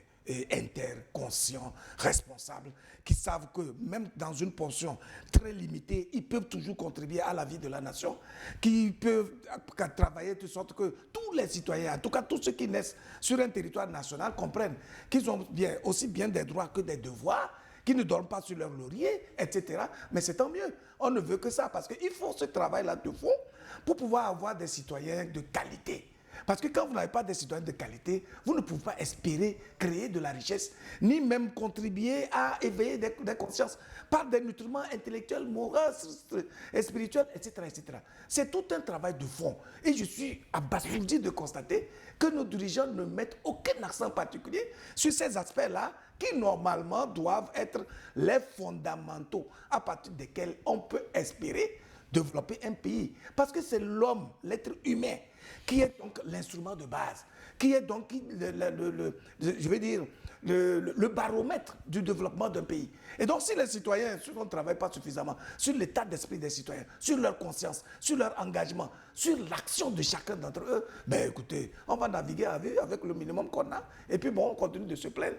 interconscients, responsables, qui savent que même dans une portion très limitée, ils peuvent toujours contribuer à la vie de la nation, qui peuvent travailler de sorte que tous les citoyens, en tout cas tous ceux qui naissent sur un territoire national, comprennent qu'ils ont aussi bien des droits que des devoirs, qui ne dorment pas sur leur laurier, etc. Mais c'est tant mieux. On ne veut que ça, parce qu'il faut ce travail-là de fond pour pouvoir avoir des citoyens de qualité. Parce que quand vous n'avez pas des citoyens de qualité, vous ne pouvez pas espérer créer de la richesse, ni même contribuer à éveiller des consciences par des nutriments intellectuels, moraux et spirituels, etc., etc. C'est tout un travail de fond. Et je suis abasourdi de constater que nos dirigeants ne mettent aucun accent particulier sur ces aspects-là qui, normalement, doivent être les fondamentaux à partir desquels on peut espérer développer un pays. Parce que c'est l'homme, l'être humain, qui est donc l'instrument de base, qui est donc le baromètre du développement d'un pays. Et donc si les citoyens, si on ne travaille pas suffisamment sur l'état d'esprit des citoyens, sur leur conscience, sur leur engagement, sur l'action de chacun d'entre eux, ben écoutez, on va naviguer avec le minimum qu'on a, et puis bon, on continue de se plaindre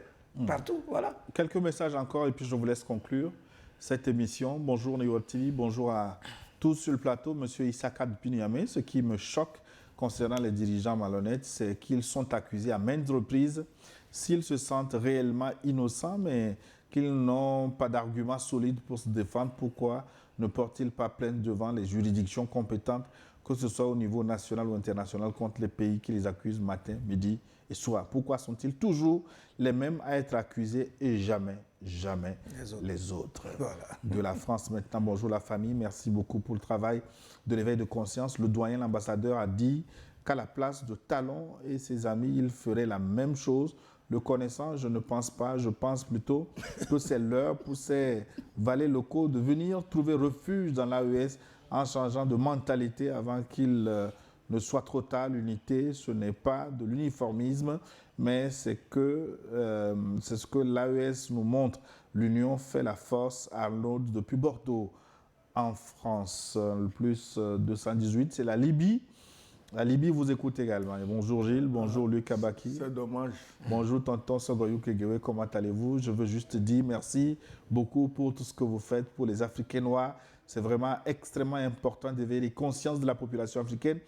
partout, voilà. Quelques messages encore, et puis je vous laisse conclure cette émission. Bonjour New York TV, bonjour à tous sur le plateau, Monsieur Issaka Dupiniamé. Ce qui me choque concernant les dirigeants malhonnêtes, c'est qu'ils sont accusés à maintes reprises, s'ils se sentent réellement innocents, mais qu'ils n'ont pas d'arguments solides pour se défendre. Pourquoi ne portent-ils pas plainte devant les juridictions compétentes, que ce soit au niveau national ou international, contre les pays qui les accusent matin, midi et soir? Pourquoi sont-ils toujours les mêmes à être accusés et jamais les autres? Voilà. De la France maintenant, bonjour la famille, merci beaucoup pour le travail de l'éveil de conscience. Le doyen, l'ambassadeur, a dit qu'à la place de Talon et ses amis, il ferait la même chose. Le connaissant, je ne pense pas. Je pense plutôt que c'est l'heure pour ces valets locaux de venir trouver refuge dans l'AES en changeant de mentalité avant qu'il ne soit trop tard. L'unité, ce n'est pas de l'uniformisme, mais c'est ce que l'AES nous montre. L'union fait la force. Arnaud depuis Bordeaux, en France. Le plus 218, c'est la Libye. La Libye vous écoute également. Et bonjour Gilles, bonjour Luc Abaki. C'est dommage. Bonjour tonton Sogoyou Kegewe, comment allez-vous? Je veux juste dire merci beaucoup pour tout ce que vous faites pour les Africains noirs. C'est vraiment extrêmement important d'éveiller les consciences de la population africaine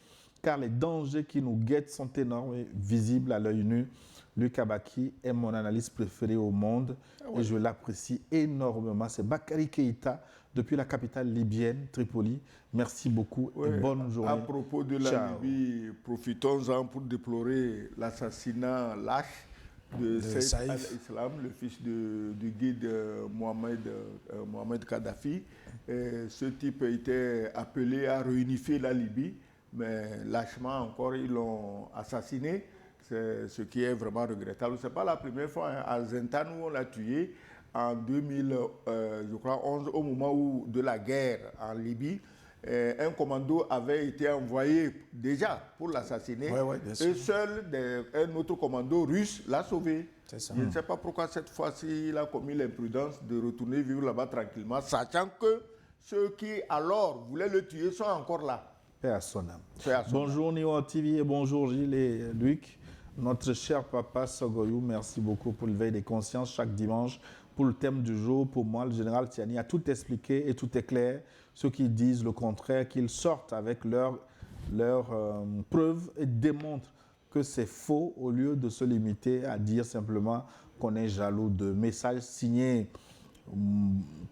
car les dangers qui nous guettent sont énormes et visibles à l'œil nu. Luc Abaki est mon analyste préféré au monde et je l'apprécie énormément. C'est Bakary Keïta depuis la capitale libyenne, Tripoli. Merci beaucoup et bonne journée. À propos de la Libye, profitons-en pour déplorer l'assassinat lâche de Saïf al-Islam, le fils du guide Mohamed Kadhafi. Ce type était appelé à réunifier la Libye, mais lâchement encore, ils l'ont assassiné. C'est ce qui est vraiment regrettable. Ce n'est pas la première fois. À Zentan, où on l'a tué en 2011, au moment de la guerre en Libye. Un commando avait été envoyé déjà pour l'assassiner. Et seul un autre commando russe l'a sauvé. Je ne sais pas pourquoi cette fois-ci il a commis l'imprudence de retourner vivre là-bas tranquillement, sachant que ceux qui alors voulaient le tuer sont encore là. Paix à son âme. Bonjour Nio TV et bonjour Gilles et Luc. Notre cher papa Sogoyou, merci beaucoup pour le veille des consciences chaque dimanche. Pour le thème du jour, pour moi, le général Tiani a tout expliqué et tout est clair. Ceux qui disent le contraire, qu'ils sortent avec leurs preuves et démontrent que c'est faux au lieu de se limiter à dire simplement qu'on est jaloux de messages signés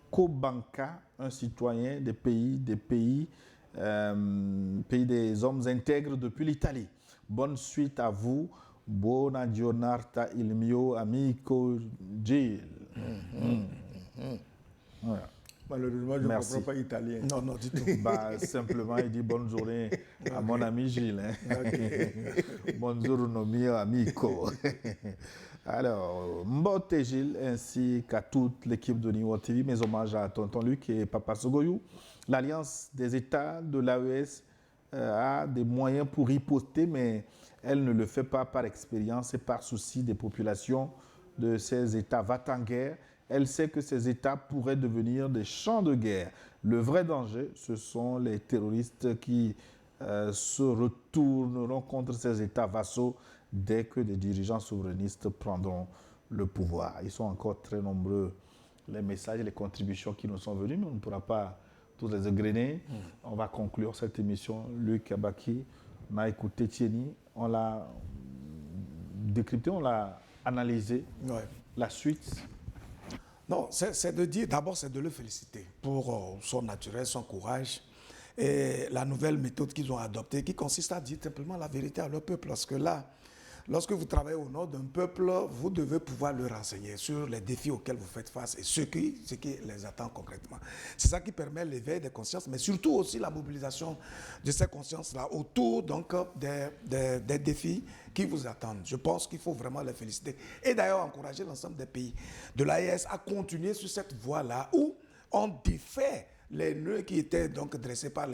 Kobanka, un citoyen des pays des hommes intègres depuis l'Italie. Bonne suite à vous. Buona giornata il mio amico Gilles. Voilà. Malheureusement, je ne comprends pas italien. Non, non, du tout. Simplement, il dit bonne journée à mon ami Gilles. Bonjour mio amico. Alors, Mbote Gilles ainsi qu'à toute l'équipe de Nio TV, mes hommages à tonton Luc et papa Sogoyou. L'Alliance des États de l'AES a des moyens pour riposter, mais elle ne le fait pas par expérience et par souci des populations de ces États va-t-en-guerre. Elle sait que ces États pourraient devenir des champs de guerre. Le vrai danger, ce sont les terroristes qui se retourneront contre ces États vassaux dès que des dirigeants souverainistes prendront le pouvoir. Ils sont encore très nombreux, les messages et les contributions qui nous sont venus, mais on ne pourra pas tous les égrener. On va conclure cette émission. Luc Abaki, on a écouté Tieni, on l'a décrypté, on l'a analysé. Ouais. La suite. Non, c'est de dire, d'abord, c'est de le féliciter pour son naturel, son courage et la nouvelle méthode qu'ils ont adoptée qui consiste à dire simplement la vérité à leur peuple. Parce que là, lorsque vous travaillez au nom d'un peuple, vous devez pouvoir le renseigner sur les défis auxquels vous faites face et ce qui les attend concrètement. C'est ça qui permet l'éveil des consciences, mais surtout aussi la mobilisation de ces consciences-là autour donc, des défis qui vous attendent. Je pense qu'il faut vraiment les féliciter. Et d'ailleurs, encourager l'ensemble des pays de l'AES à continuer sur cette voie-là où on défait les nœuds qui étaient donc dressés par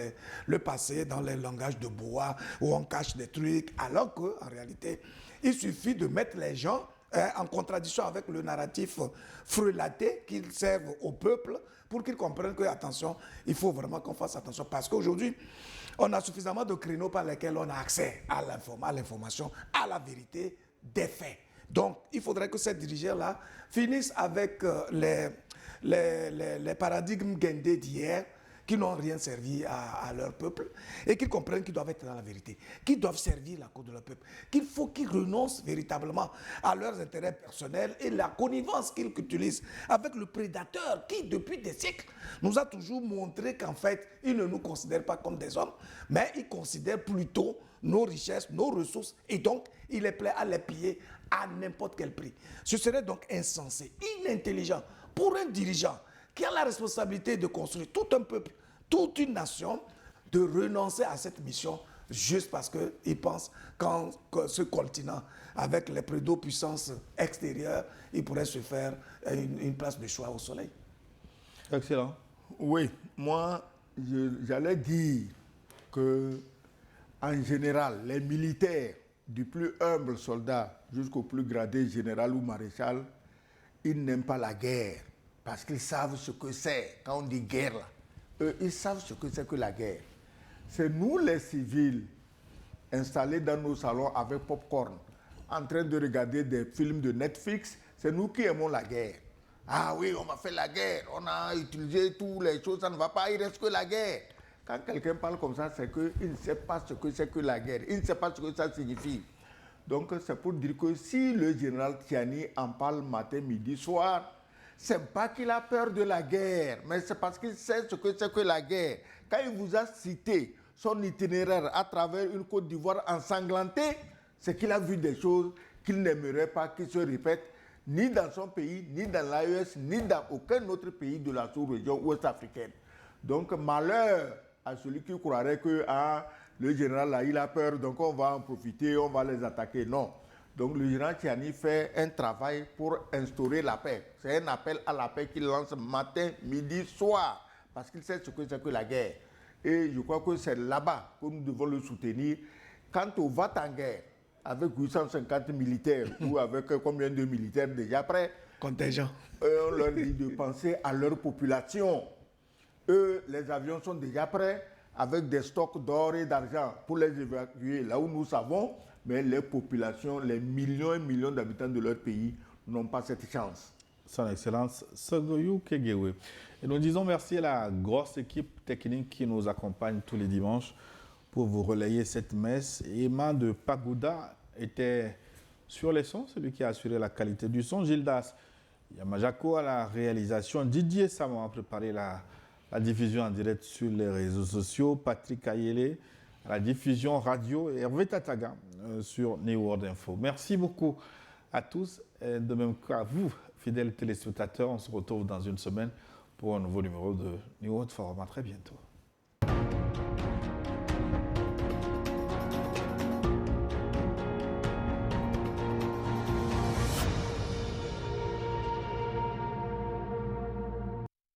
le passé dans les langages de bois où on cache des trucs, alors qu'en réalité, il suffit de mettre les gens en contradiction avec le narratif frelaté qu'ils servent au peuple pour qu'ils comprennent que, attention, il faut vraiment qu'on fasse attention. Parce qu'aujourd'hui, on a suffisamment de créneaux par lesquels on a accès à l'information, à la vérité des faits. Donc, il faudrait que ces dirigeants-là finissent avec les paradigmes guindés d'hier qui n'ont rien servi à leur peuple et qu'ils comprennent qu'ils doivent être dans la vérité, qu'ils doivent servir la cause de leur peuple, qu'il faut qu'ils renoncent véritablement à leurs intérêts personnels et la connivence qu'ils utilisent avec le prédateur qui, depuis des siècles, nous a toujours montré qu'en fait, il ne nous considère pas comme des hommes, mais il considère plutôt nos richesses, nos ressources, et donc il est prêt à les piller à n'importe quel prix. Ce serait donc insensé, inintelligent pour un dirigeant qui a la responsabilité de construire tout un peuple, toute une nation, de renoncer à cette mission juste parce qu'ils pensent que ce continent, avec les prédominances extérieures, il pourrait se faire une place de choix au soleil. Excellent. Oui, moi, j'allais dire que, en général, les militaires, du plus humble soldat jusqu'au plus gradé général ou maréchal, ils n'aiment pas la guerre parce qu'ils savent ce que c'est. Quand on dit guerre, là, eux, ils savent ce que c'est que la guerre. C'est nous, les civils, installés dans nos salons avec popcorn, en train de regarder des films de Netflix, c'est nous qui aimons la guerre. Ah oui, on va faire la guerre, on a utilisé toutes les choses, ça ne va pas, il reste que la guerre. Quand quelqu'un parle comme ça, c'est qu'il ne sait pas ce que c'est que la guerre, il ne sait pas ce que ça signifie. Donc c'est pour dire que si le général Tiani en parle matin, midi, soir, c'est pas qu'il a peur de la guerre, mais c'est parce qu'il sait ce que c'est que la guerre. Quand il vous a cité son itinéraire à travers une Côte d'Ivoire ensanglantée, c'est qu'il a vu des choses qu'il n'aimerait pas qu'ils se répètent, ni dans son pays, ni dans l'AES, ni dans aucun autre pays de la sous-région ouest africaine. Donc malheur à celui qui croirait que le général là, il a peur, donc on va en profiter, on va les attaquer. Non. Donc le général Tiani fait un travail pour instaurer la paix. C'est un appel à la paix qu'il lance matin, midi, soir, parce qu'il sait ce que c'est que la guerre. Et je crois que c'est là-bas que nous devons le soutenir. Quand on va en guerre, avec 850 militaires ou avec combien de militaires déjà prêts, Contingent. on leur dit de penser à leur population. Eux, les avions sont déjà prêts avec des stocks d'or et d'argent pour les évacuer là où nous savons, mais les populations, les millions et millions d'habitants de leur pays n'ont pas cette chance. Son Excellence Sogoyou Kegewe. Et nous disons merci à la grosse équipe technique qui nous accompagne tous les dimanches pour vous relayer cette messe. Emma de Pagoda était sur les sons, celui qui a assuré la qualité du son. Gildas Yamajako à la réalisation. Didier Samon a préparé la diffusion en direct sur les réseaux sociaux. Patrick Ayele à la diffusion radio. Et Hervé Tataga sur New World Info. Merci beaucoup à tous, et de même qu'à vous, fidèles téléspectateurs. On se retrouve dans une semaine pour un nouveau numéro de New World Forum. À très bientôt.